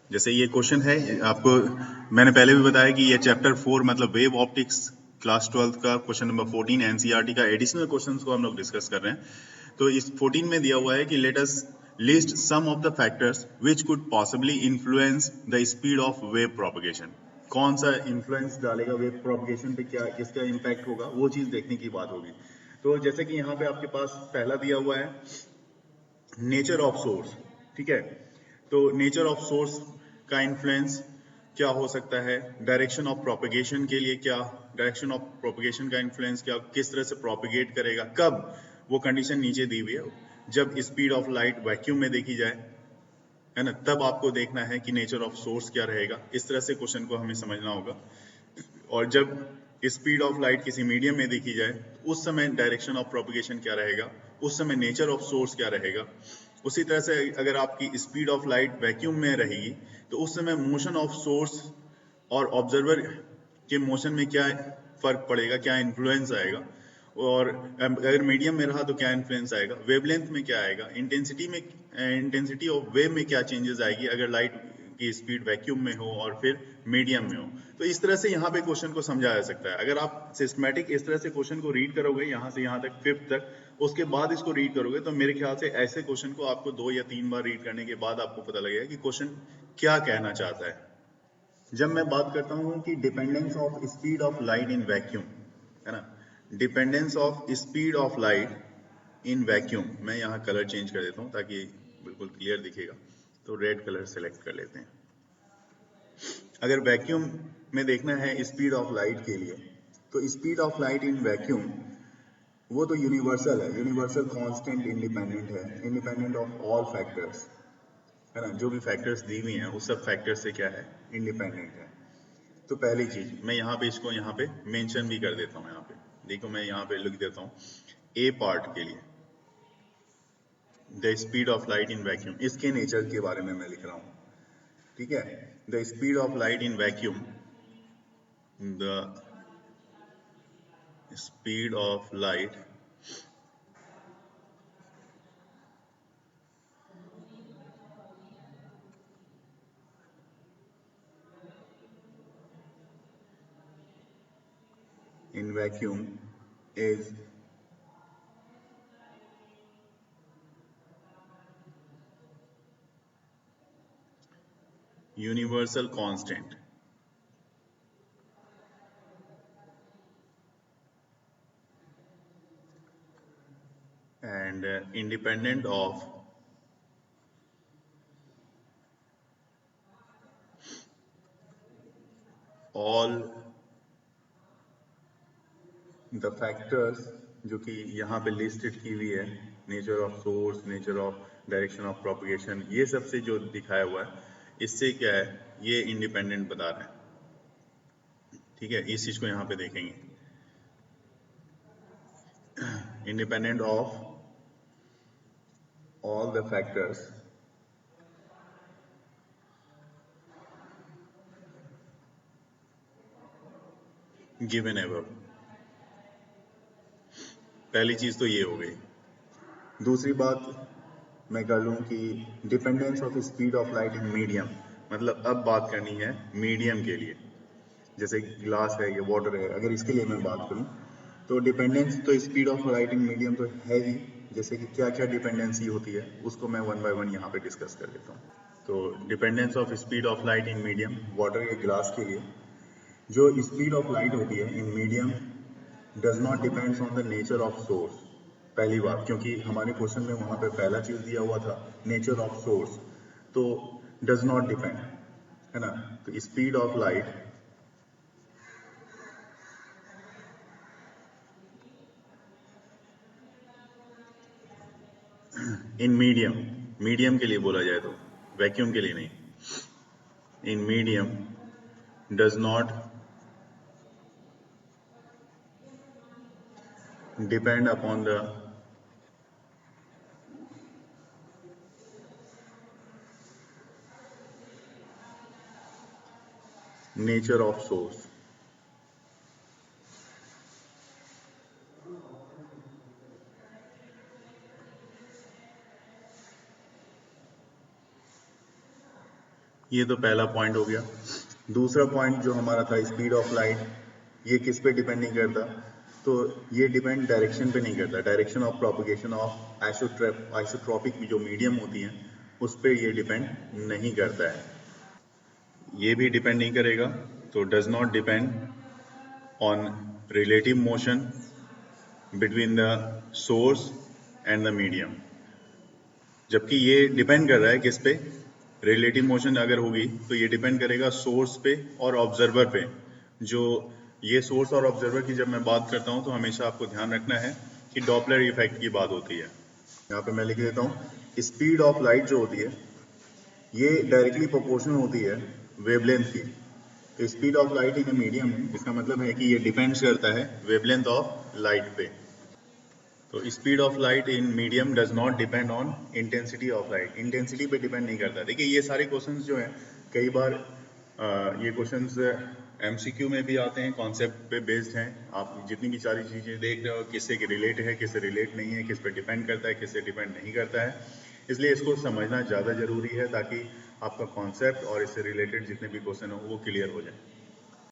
जैसे ये क्वेश्चन है आपको, मैंने पहले भी बताया कि ये चैप्टर 4 मतलब वेव ऑप्टिक्स क्लास 12 का क्वेश्चन नंबर 14 एनसीईआरटी का एडिशनल क्वेश्चंस को हम लोग डिस्कस कर रहे हैं। तो इस 14 में दिया हुआ है कि let us list some of the factors which could possibly influence the speed of wave propagation. कौन सा इन्फ्लुएंस डालेगा वेव प्रोपगेशन पे, क्या किसका इम्पैक्ट होगा, वो चीज देखने की बात होगी। तो जैसे कि यहाँ पे आपके पास पहला दिया हुआ है नेचर ऑफ सोर्स, ठीक है। तो नेचर ऑफ सोर्स का इन्फ्लुएंस क्या हो सकता है, डायरेक्शन ऑफ प्रोपगेशन के लिए क्या, डायरेक्शन ऑफ प्रोपगेशन का इन्फ्लुएंस क्या, किस तरह से प्रोपगेट करेगा, कब, वो कंडीशन नीचे दी हुई है। जब स्पीड ऑफ लाइट वैक्यूम में देखी जाए, है ना, तब आपको देखना है कि नेचर ऑफ सोर्स क्या रहेगा। इस तरह से क्वेश्चन को हमें समझना होगा। और जब स्पीड ऑफ लाइट किसी मीडियम में देखी जाए, उस समय डायरेक्शन ऑफ प्रोपगेशन क्या रहेगा, उस समय नेचर ऑफ सोर्स क्या रहेगा। उसी तरह से अगर आपकी स्पीड ऑफ लाइट वैक्यूम में रहेगी, तो उस समय मोशन ऑफ सोर्स और ऑब्जर्वर के मोशन में क्या फर्क पड़ेगा, क्या इन्फ्लुएंस आएगा। और अगर मीडियम में रहा तो क्या इन्फ्लुएंस आएगा, वेवलेंथ में क्या आएगा, इंटेंसिटी ऑफ वेव में क्या चेंजेस आएगी अगर लाइट की स्पीड वैक्यूम में हो और फिर मीडियम में हो। तो इस तरह से यहाँ पे क्वेश्चन को समझा जा सकता है। अगर आप सिस्टमैटिक इस तरह से क्वेश्चन को रीड करोगे यहाँ से यहाँ तक 5th तक, उसके बाद इसको रीड करोगे, तो मेरे ख्याल से ऐसे क्वेश्चन को आपको 2 या 3 बार रीड करने के बाद आपको पता लगेगा कि क्वेश्चन क्या कहना चाहता है। जब मैं बात करता हूँ कि dependence of speed of light in vacuum, है ना, dependence of speed of light in vacuum, मैं यहाँ कलर चेंज कर देता हूँ ताकि बिल्कुल क्लियर दिखेगा। तो रेड कलर सेलेक्ट कर लेते हैं। अगर वैक्यूम में देखना है स्पीड ऑफ लाइट के लिए, तो speed of light in vacuum वो तो यूनिवर्सल है, यूनिवर्सल कांस्टेंट इंडिपेंडेंट है, इंडिपेंडेंट ऑफ ऑल फैक्टर्स, है ना। जो भी फैक्टर्स दी हुई हैं उस सब फैक्टर्स से क्या है, इंडिपेंडेंट है। तो पहली चीज मैं यहाँ पे इसको यहाँ पे मेंशन भी कर देता हूँ। यहाँ पे देखो मैं यहाँ पे लिख देता हूँ ए पार्ट के लिए the speed of light in vacuum, इसके नेचर के बारे में मैं लिख रहा हूँ, ठीक है। The speed of light in vacuum, the speed of light in vacuum is universal constant and independent of all the factors जो कि यहाँ पे लिस्टेड की हुई है, nature of source, nature of direction of propagation, ये सब से जो दिखाया हुआ है, इससे क्या है, ये इंडिपेंडेंट बता रहा है, ठीक है। इस चीज को यहाँ पे देखेंगे, independent of all the factors given above. पहली चीज तो ये हो गई। दूसरी बात मैं कर लूँ कि dependence of speed of light in medium, मतलब अब बात करनी है मीडियम के लिए, जैसे ग्लास है या वाटर है, अगर इसके लिए मैं बात करूँ तो डिपेंडेंस तो speed of light in medium तो है ही। जैसे कि क्या क्या डिपेंडेंसी होती है उसको मैं 1 बाय 1 यहाँ पे डिस्कस कर लेता हूँ। तो dependence of speed of light in medium, water या ग्लास के लिए जो स्पीड ऑफ लाइट होती है in medium does not depends on the nature of source. पहली बात, क्योंकि हमारे क्वेश्चन में वहां पे पहला चीज दिया हुआ था नेचर ऑफ सोर्स, तो डज नॉट डिपेंड, है ना। तो speed of light in medium, medium के लिए बोला जाए तो, वैक्यूम के लिए नहीं, in medium does not depend upon the nature of source. ये तो पहला पॉइंट हो गया। दूसरा पॉइंट जो हमारा था स्पीड ऑफ लाइट, ये किस पे डिपेंड नहीं करता, तो ये डिपेंड डायरेक्शन पे नहीं करता, direction of propagation of isotropic जो मीडियम होती हैं उस पर ये डिपेंड नहीं करता है। ये भी डिपेंड नहीं करेगा, तो does not depend on relative motion between the source and the medium, जबकि ये डिपेंड कर रहा है किस पे, रिलेटिव मोशन अगर होगी तो ये डिपेंड करेगा सोर्स पे और ऑब्जर्वर पे। जो ये सोर्स और ऑब्जर्वर की जब मैं बात करता हूँ तो हमेशा आपको ध्यान रखना है कि डॉपलर इफेक्ट की बात होती है। यहाँ पे मैं लिख देता हूँ स्पीड ऑफ लाइट जो होती है ये डायरेक्टली प्रोपोर्शनल होती है वेवलेंथ की। तो speed of light in a medium, इसका मतलब है कि ये डिपेंड्स करता है वेवलेंथ ऑफ लाइट पे। तो speed of light in medium does not depend on intensity of light, intensity पे डिपेंड नहीं करता। देखिए ये सारे क्वेश्चंस जो हैं कई बार ये क्वेश्चंस एमसीक्यू में भी आते हैं, कॉन्सेप्ट पे बेस्ड हैं। आप जितनी भी सारी चीज़ें देख रहे हो किससे रिलेट है, किससे रिलेट नहीं है, किस पे डिपेंड करता है, किससे डिपेंड नहीं करता है, इसलिए इसको समझना ज़्यादा ज़रूरी है ताकि आपका कॉन्सेप्ट और इससे रिलेटेड जितने भी क्वेश्चन हो वो क्लियर हो जाए।